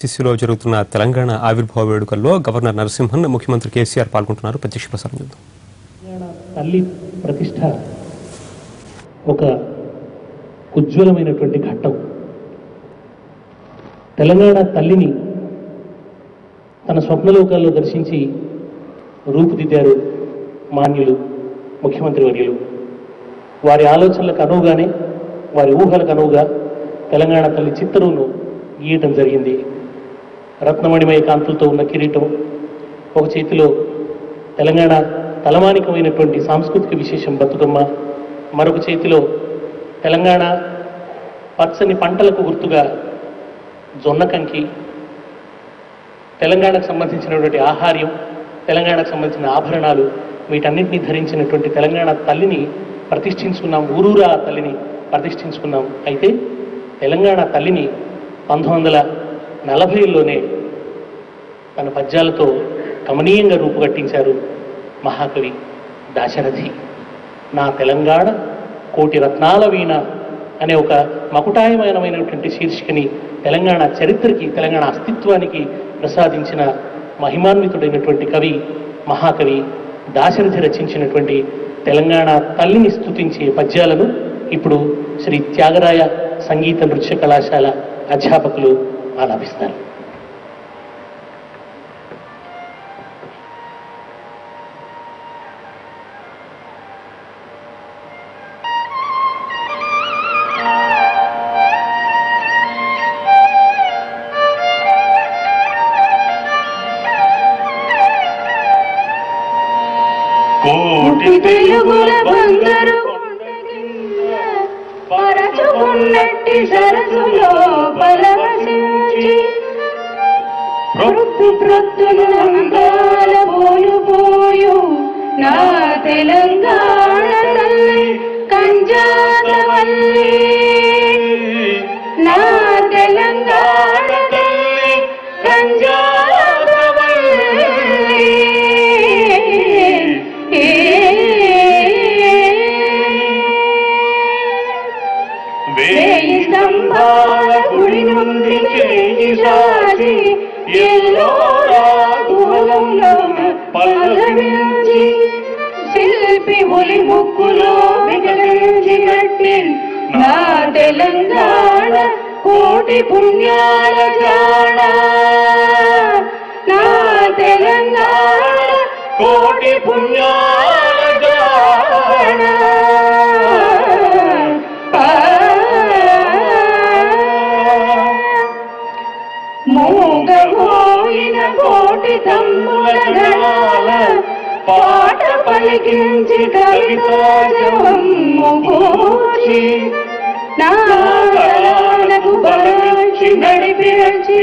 సిసిలో జరుగుతున్న తెలంగాణ ఆవిర్భావ వేడుకల్లో గవర్నర్ నరసింహన్ ముఖ్యమంత్రి కేసీఆర్ పాల్గొంటున్నారు. ప్రత్యక్ష ప్రసారం చూద్దాం. తల్లి ప్రతిష్ఠ ఒక ఉజ్వలమైనటువంటి ఘట్టం. తెలంగాణ తల్లిని తన స్వప్నలోకాల్లో దర్శించి రూపుదిద్దారు మాన్యులు ముఖ్యమంత్రి వర్యులు. వారి ఆలోచనలకు అనువుగానే, వారి ఊహలకు అనువుగా తెలంగాణ తల్లి చిత్తరువును గీయటం జరిగింది. రత్నమణిమయ కాంతులతో ఉన్న కిరీటం, ఒక చేతిలో తెలంగాణ తలమానికమైనటువంటి సాంస్కృతిక విశేషం బతుకమ్మ, మరొక చేతిలో తెలంగాణ పచ్చని పంటలకు గుర్తుగా జొన్న కంకి, తెలంగాణకు సంబంధించినటువంటి ఆహార్యం, తెలంగాణకు సంబంధించిన ఆభరణాలు, వీటన్నింటినీ ధరించినటువంటి తెలంగాణ తల్లిని ప్రతిష్ఠించుకున్నాం. ఊరూరా తల్లిని ప్రతిష్ఠించుకున్నాం. అయితే తెలంగాణ తల్లిని 1940లోనే తన పద్యాలతో కమనీయంగా రూపుగట్టించారు మహాకవి దాశరథి. నా తెలంగాణ కోటి రత్నాల వీణ అనే ఒక మకుటాయమానమైనటువంటి శీర్షికని తెలంగాణ చరిత్రకి, తెలంగాణ అస్తిత్వానికి ప్రసాదించిన మహిమాన్వితుడైనటువంటి కవి మహాకవి దాశరథి రచించినటువంటి తెలంగాణ తల్లిని స్తుతించే పద్యాలను ఇప్పుడు శ్రీ త్యాగరాయ సంగీత నృత్య కళాశాల అధ్యాపకులు ఆలాపిస్తారు. కోటి తెలుగుల బంగారు పరచుకున్నట్టి సరసులో పరవశించి ప్రొత్తునందాల పోయు నా తెలంగాణ తల్లి కంజాతవల్లి, నా తెలంగాణ తల్లి కంజాతవల్లి. వేయి స్తంభాల గుడి నుండి చేయి సాచి ఎల్లోరా గుహలంలో పల్లవించి శిల్పి ఒలి ముక్కులో వికసించి కట్టి నా తెలంగాణ కోటి పుణ్యాల జాణ, నా తెలంగాణ కోటి పుణ్యాల జాణ. మూగబోయిన కోటి తమ్ముల గణాల పాట పలికించి కవితాజవమ్ము పూచి నా కళలకు బలమిచ్చి నడిపించి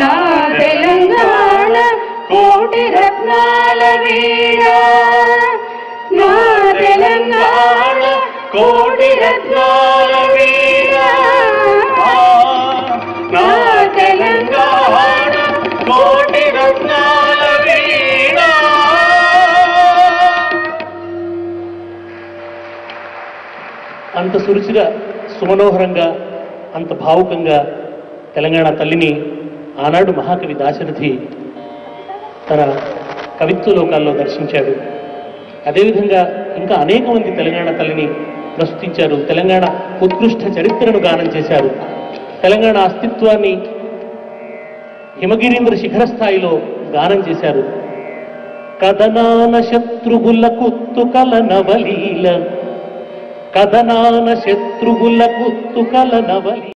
నా తెలంగాణ కోటి రత్నాల వీణ, నా తెలంగాణ కోటి రత్నాల వీణ, నా తెలంగాణ కోటి రత్నాల వీణ. అంత సురుచిగా, సుమనోహరంగా, అంత భావుకంగా తెలంగాణ తల్లిని ఆనాడు మహాకవి దాశరథి తన కవిత్వ లోకాల్లో దర్శించాడు. అదేవిధంగా ఇంకా అనేక మంది తెలంగాణ తల్లిని ప్రస్తుతించారు. తెలంగాణ ఉత్కృష్ట చరిత్రను గానం చేశారు. తెలంగాణ అస్తిత్వాన్ని హిమగిరీంద్ర శిఖర స్థాయిలో గానం చేశారు. కథనాన శత్రుగుల కుత్తుకల నవలీల, కథనాన శత్రుగుల కుత్తుకల నవలి.